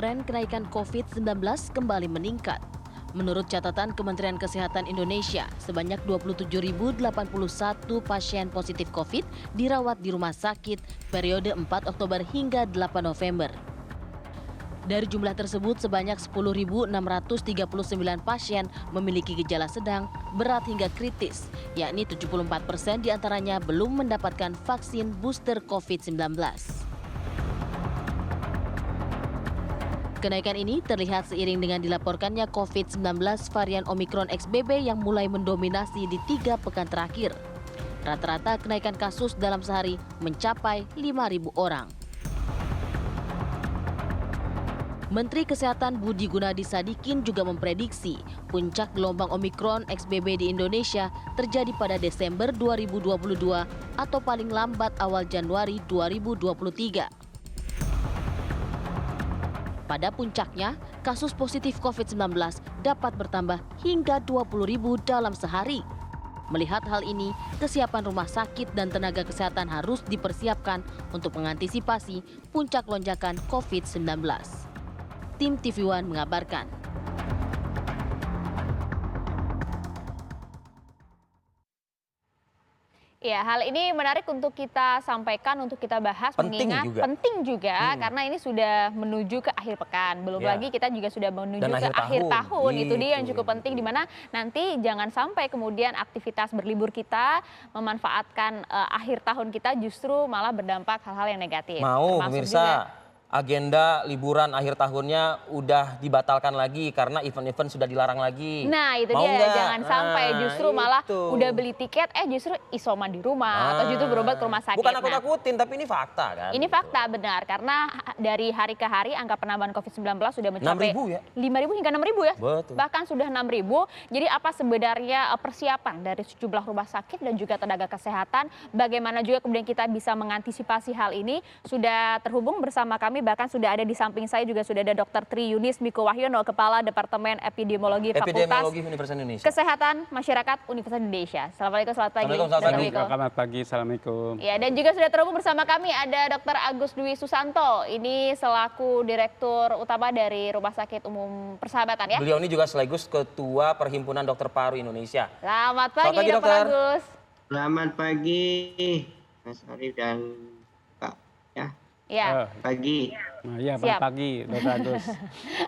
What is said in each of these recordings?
tren kenaikan COVID-19 kembali meningkat. Menurut catatan Kementerian Kesehatan Indonesia, sebanyak 27.081 pasien positif COVID dirawat di rumah sakit periode 4 Oktober hingga 8 November. Dari jumlah tersebut, sebanyak 10.639 pasien memiliki gejala sedang, berat hingga kritis, yakni 74% diantaranya belum mendapatkan vaksin booster COVID-19. Kenaikan ini terlihat seiring dengan dilaporkannya COVID-19 varian Omicron XBB yang mulai mendominasi di 3 pekan terakhir. Rata-rata kenaikan kasus dalam sehari mencapai 5.000 orang. Menteri Kesehatan Budi Gunadi Sadikin juga memprediksi puncak gelombang Omicron XBB di Indonesia terjadi pada Desember 2022 atau paling lambat awal Januari 2023. Pada puncaknya, kasus positif COVID-19 dapat bertambah hingga 20.000 dalam sehari. Melihat hal ini, kesiapan rumah sakit dan tenaga kesehatan harus dipersiapkan untuk mengantisipasi puncak lonjakan COVID-19. Tim TV One mengabarkan. Ya, hal ini menarik untuk kita sampaikan, untuk kita bahas, mengingat penting juga karena ini sudah menuju ke akhir pekan. Belum lagi kita juga sudah menuju ke akhir tahun. Itu dia yang cukup penting, di mana nanti jangan sampai kemudian aktivitas berlibur kita memanfaatkan akhir tahun kita justru malah berdampak hal-hal yang negatif. Mau pemirsa, agenda liburan akhir tahunnya udah dibatalkan lagi karena event-event sudah dilarang lagi. Nah itu mau dia, enggak? jangan sampai justru malah udah beli tiket, justru isoman di rumah atau justru berobat ke rumah sakit. Bukan aku takutin, tapi ini fakta kan? Ini fakta benar, karena dari hari ke hari angka penambahan COVID-19 sudah mencapai 6.000 ya? 5.000 hingga 6.000 ya? Betul. Bahkan sudah 6.000. Jadi apa sebenarnya persiapan dari sejumlah rumah sakit dan juga tenaga kesehatan, bagaimana juga kemudian kita bisa mengantisipasi hal ini, sudah terhubung bersama kami, bahkan sudah ada di samping saya juga sudah ada Dr. Tri Yunis Miko Wahyono, Kepala Departemen Epidemiologi Fakultas Universitas Indonesia. Kesehatan Masyarakat Universitas Indonesia. Assalamualaikum, selamat pagi. Selamat pagi, assalamualaikum. Ya, dan juga sudah terhubung bersama kami ada Dr. Agus Dwi Susanto. Ini selaku Direktur Utama dari Rumah Sakit Umum Persahabatan ya. Beliau ini juga sekaligus Ketua Perhimpunan Dokter Paru Indonesia. Selamat pagi, Dr. Agus. Selamat pagi, Mas Arif dan Pak. Ya. Pagi. Ya, pagi, Dr. Agus.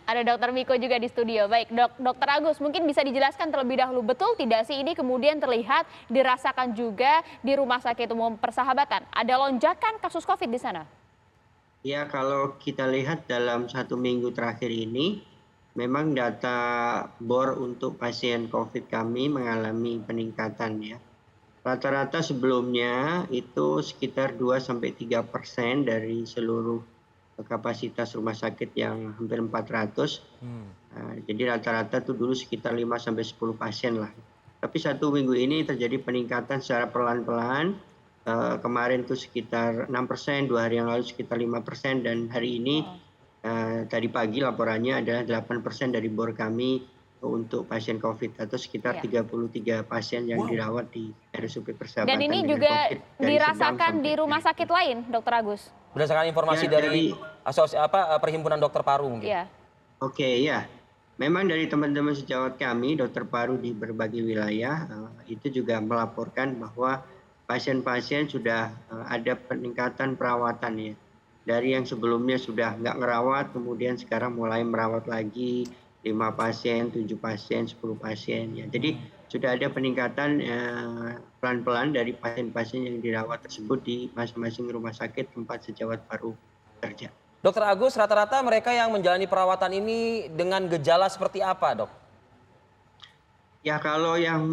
Ada Dr. Miko juga di studio. Baik, Dr. Agus, mungkin bisa dijelaskan terlebih dahulu, betul tidak sih ini kemudian terlihat dirasakan juga di Rumah Sakit Umum Persahabatan? Ada lonjakan kasus COVID di sana? Ya, kalau kita lihat dalam 1 minggu terakhir ini, memang data BOR untuk pasien COVID kami mengalami peningkatan ya. Rata-rata sebelumnya itu sekitar 2-3% dari seluruh kapasitas rumah sakit yang hampir 400. Jadi rata-rata tuh dulu sekitar 5-10 pasien lah. Tapi 1 minggu ini terjadi peningkatan secara pelan-pelan. Kemarin tuh sekitar 6%, 2 hari yang lalu sekitar 5%, dan hari ini tadi pagi laporannya adalah 8% dari BOR kami untuk pasien COVID, atau sekitar 33 pasien yang dirawat di RSUP Persahabatan. Dan ini juga dirasakan di rumah sakit lain, Dr. Agus? Berdasarkan informasi dari Perhimpunan Dokter Paru mungkin. Iya. Oke, ya. Memang dari teman-teman sejawat kami, dokter paru di berbagai wilayah, itu juga melaporkan bahwa pasien-pasien sudah ada peningkatan perawatan ya. Dari yang sebelumnya sudah nggak ngerawat, kemudian sekarang mulai merawat lagi 5 pasien, 7 pasien, 10 pasien ya. Jadi sudah ada peningkatan pelan-pelan dari pasien-pasien yang dirawat tersebut di masing-masing rumah sakit tempat sejawat paru kerja. Dokter Agus, rata-rata mereka yang menjalani perawatan ini dengan gejala seperti apa, Dok? Ya, kalau yang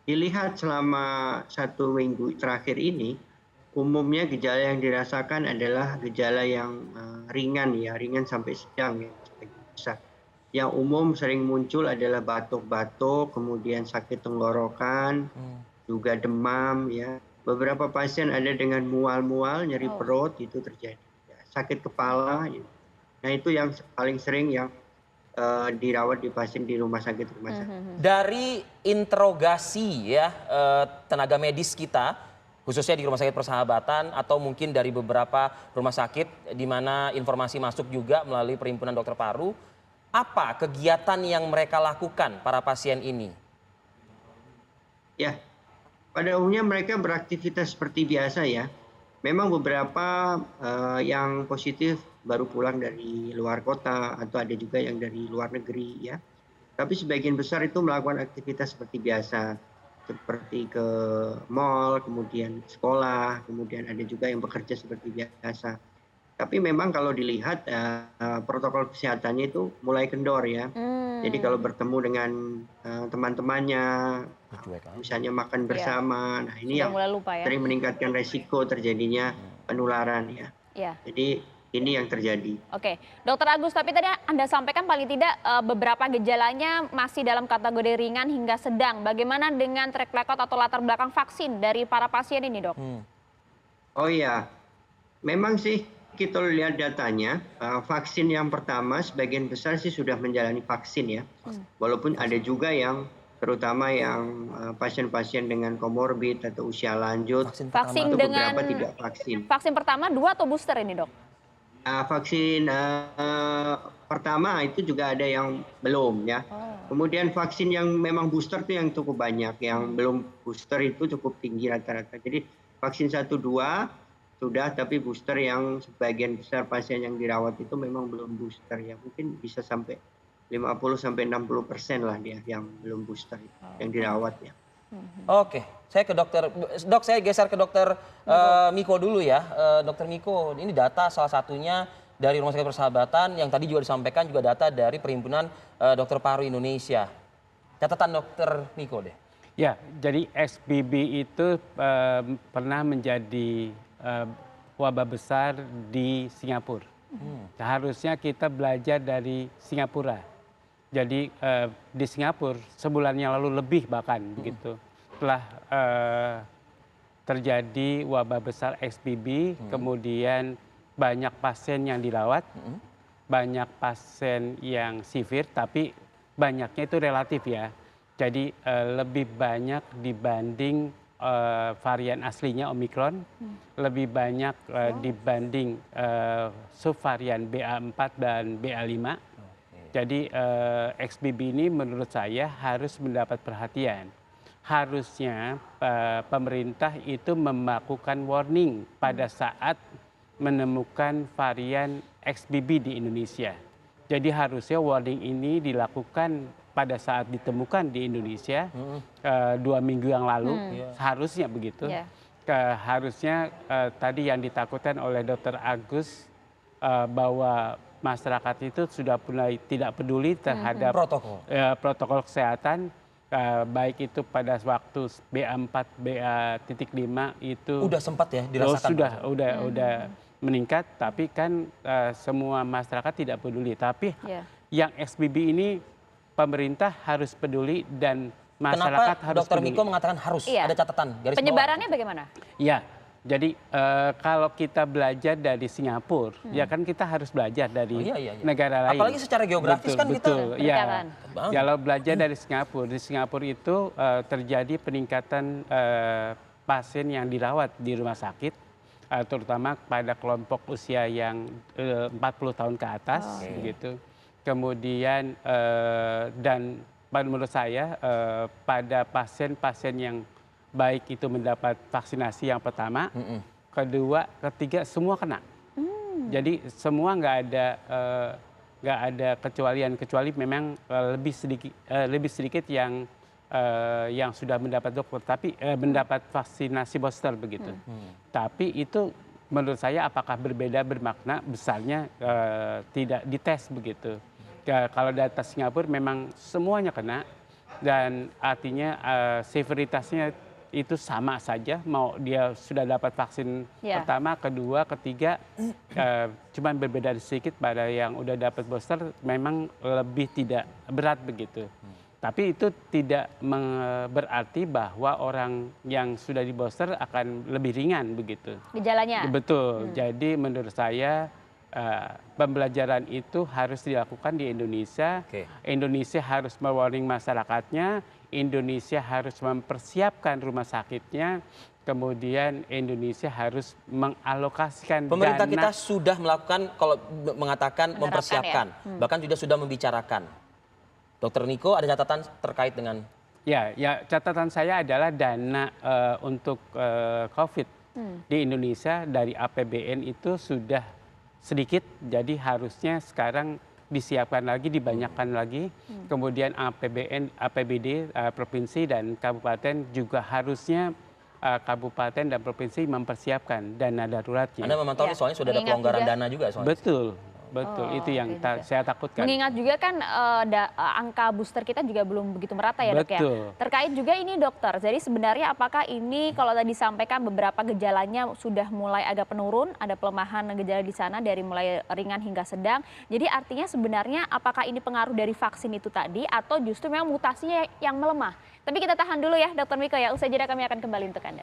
dilihat selama 1 minggu terakhir ini, umumnya gejala yang dirasakan adalah gejala yang ringan ya, ringan sampai sedang ya. Yang umum sering muncul adalah batuk-batuk, kemudian sakit tenggorokan, juga demam ya. Beberapa pasien ada dengan mual-mual, nyeri perut itu terjadi. Ya, sakit kepala. Ya. Nah, itu yang paling sering yang dirawat di pasien di rumah sakit. Dari interogasi ya tenaga medis kita, Khususnya di Rumah Sakit Persahabatan atau mungkin dari beberapa rumah sakit di mana informasi masuk juga melalui Perhimpunan Dokter Paru. Apa kegiatan yang mereka lakukan para pasien ini? Ya, pada umumnya mereka beraktivitas seperti biasa ya. Memang beberapa yang positif baru pulang dari luar kota atau ada juga yang dari luar negeri ya. Tapi sebagian besar itu melakukan aktivitas seperti biasa. Seperti ke mall, kemudian sekolah, kemudian ada juga yang bekerja seperti biasa. Tapi memang kalau dilihat protokol kesehatannya itu mulai kendor ya. Jadi kalau bertemu dengan teman-temannya, misalnya makan bersama, nah ini yang sering meningkatkan resiko terjadinya penularan ya. Jadi ini yang terjadi. Oke, Dokter Agus, tapi tadi Anda sampaikan paling tidak beberapa gejalanya masih dalam kategori ringan hingga sedang. Bagaimana dengan track record atau latar belakang vaksin dari para pasien ini, Dok? Oh iya, memang sih kita lihat datanya, vaksin yang pertama sebagian besar sih sudah menjalani vaksin ya. Walaupun ada juga yang terutama yang pasien-pasien dengan komorbid atau usia lanjut, vaksin dengan beberapa tidak vaksin. Vaksin pertama 2 atau booster ini, Dok? Vaksin pertama itu juga ada yang belum ya. Kemudian vaksin yang memang booster itu yang cukup banyak, yang belum booster itu cukup tinggi rata-rata. Jadi vaksin 1, 2 sudah, tapi booster yang sebagian besar pasien yang dirawat itu memang belum booster ya. Mungkin bisa sampai 50-60% lah dia yang belum booster yang dirawat ya. Oke, saya ke dokter. Dok, saya geser ke dokter Miko dulu ya. Dokter Miko, ini data salah satunya dari Rumah Sakit Persahabatan yang tadi juga disampaikan juga data dari Perhimpunan Dokter Paru Indonesia. Catatan dokter Miko deh. Ya, jadi XBB itu pernah menjadi wabah besar di Singapura. Seharusnya kita belajar dari Singapura. Jadi di Singapura sebulan yang lalu lebih bahkan begitu telah terjadi wabah besar XBB, kemudian banyak pasien yang dirawat, banyak pasien yang severe, tapi banyaknya itu relatif ya. Jadi lebih banyak dibanding varian aslinya Omicron, lebih banyak dibanding subvarian BA4 dan BA5. Jadi XBB ini menurut saya harus mendapat perhatian. Harusnya pemerintah itu melakukan warning pada saat menemukan varian XBB di Indonesia. Jadi harusnya warning ini dilakukan pada saat ditemukan di Indonesia 2 minggu yang lalu, seharusnya begitu. Harusnya tadi yang ditakutkan oleh Dokter Agus bahwa masyarakat itu sudah mulai tidak peduli terhadap protokol kesehatan, baik itu pada waktu BA4, BA.5 itu udah sempat ya dirasakan. Sudah meningkat, tapi kan semua masyarakat tidak peduli. Tapi yang XBB ini pemerintah harus peduli dan masyarakat harus peduli. Dokter Miko mengatakan harus ada catatan garis bawah. Penyebarannya bagaimana? Ya. Jadi kalau kita belajar dari Singapura, ya kan kita harus belajar dari negara lain. Apalagi secara geografis kan kita. Ya. Kalau belajar dari Singapura, di Singapura itu terjadi peningkatan pasien yang dirawat di rumah sakit, terutama pada kelompok usia yang 40 tahun ke atas, begitu. Kemudian dan menurut saya pada pasien-pasien yang baik itu mendapat vaksinasi yang pertama, kedua, ketiga semua kena. Jadi semua nggak ada kecualian, kecuali memang lebih sedikit yang sudah mendapat dokter, tapi mendapat vaksinasi booster begitu. Tapi itu menurut saya apakah berbeda bermakna besarnya tidak dites begitu. Kalau data Singapura memang semuanya kena dan artinya severitasnya itu sama saja, mau dia sudah dapat vaksin pertama, kedua, ketiga, cuman berbeda sedikit. Pada yang udah dapat booster memang lebih tidak berat begitu. Tapi itu tidak berarti bahwa orang yang sudah di booster akan lebih ringan begitu. Gejalanya? Betul. Jadi menurut saya pembelajaran itu harus dilakukan di Indonesia. Indonesia harus mewarning masyarakatnya, Indonesia harus mempersiapkan rumah sakitnya, kemudian Indonesia harus mengalokasikan pemerintah dana. kita sudah melakukan, kalau mengatakan mempersiapkan, bahkan sudah membicarakan. Dokter Miko, ada catatan terkait dengan? Ya, catatan saya adalah dana untuk COVID di Indonesia dari APBN itu sudah sedikit, jadi harusnya sekarang disiapkan lagi, dibanyakan lagi. Kemudian APBD provinsi dan kabupaten juga harusnya kabupaten dan provinsi mempersiapkan dana daruratnya. Anda memantau soalnya sudah ada pelonggaran dana juga soalnya. Betul, itu yang saya takutkan. Mengingat juga kan angka booster kita juga belum begitu merata ya, Dok ya. Terkait juga ini, Dokter, jadi sebenarnya apakah ini kalau tadi disampaikan beberapa gejalanya sudah mulai agak penurun, ada pelemahan gejala di sana dari mulai ringan hingga sedang. Jadi artinya sebenarnya apakah ini pengaruh dari vaksin itu tadi atau justru memang mutasinya yang melemah? Tapi kita tahan dulu ya, Dokter Miko ya. Usai jeda kami akan kembali untuk Anda.